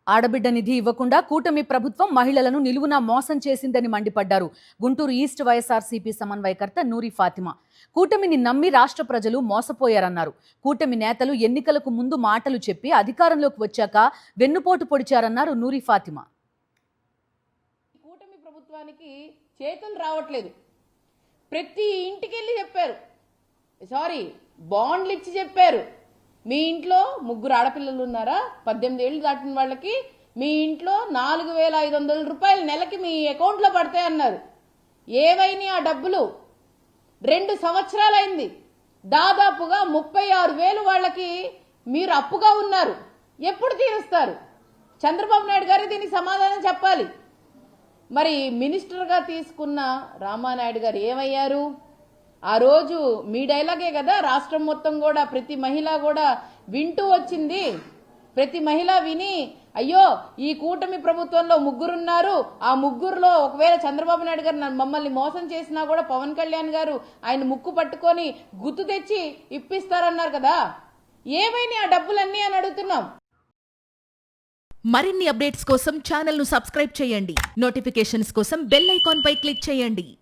ఆడబిడ్డ నిధి ఇవ్వకుండా కూటమి ప్రభుత్వం మహిళలను నిలువునా మోసం చేసిందని మండిపడ్డారు గుంటూరు ఈస్ట్ వైఎస్ఆర్సీపీ సమన్వయకర్త నూరి ఫాతిమా. కూటమిని నమ్మి రాష్ట్ర ప్రజలు మోసపోయారన్నారు. కూటమి నేతలు ఎన్నికలకు ముందు మాటలు చెప్పి అధికారంలోకి వచ్చాక వెన్నుపోటు పొడిచారన్నారు నూరి ఫాతిమా. కూటమి ప్రభుత్వానికి చేతులు రావట్లేదు. ప్రతి ఇంటికి వెళ్ళి చెప్పారు, బాండ్లు ఇచ్చి చెప్పారు. మీ ఇంట్లో 3 ఆడపిల్లలు ఉన్నారా, 18 ఏళ్ళు దాటిన వాళ్ళకి మీ ఇంట్లో 4,500 రూపాయలు నెలకి మీ అకౌంట్లో పడతాయన్నారు. ఏవైనా ఆ డబ్బులు 2 సంవత్సరాలైంది. దాదాపుగా 36,000 వాళ్ళకి మీరు అప్పుగా ఉన్నారు. ఎప్పుడు తీరుస్తారు? చంద్రబాబు నాయుడు గారు దీనికి సమాధానం చెప్పాలి. మరి మినిస్టర్గా తీసుకున్న రామానాయుడు గారు ఏమయ్యారు? ఆ రోజు మీ డైలాగే కదా రాష్ట్రం మొత్తం కూడా ప్రతి మహిళ కూడా వింటూ వచ్చింది. ప్రతి మహిళ విని అయ్యో ఈ కూటమి ప్రభుత్వంలో 3 ఉన్నారు, ఆ 3లో ఒకవేళ చంద్రబాబు నాయుడు గారు మమ్మల్ని మోసం చేసినా కూడా పవన్ కళ్యాణ్ గారు ఆయన ముక్కు పట్టుకొని గుర్తు తెచ్చి ఇప్పిస్తారన్నారు కదా. ఏమైనా ఆ డబ్బులన్నీ అని అడుగుతున్నాం. మరిన్ని అప్డేట్స్ కోసం ఛానల్ ను సబ్స్క్రైబ్ చేయండి. నోటిఫికేషన్స్ కోసం బెల్ ఐకాన్ పై క్లిక్ చేయండి.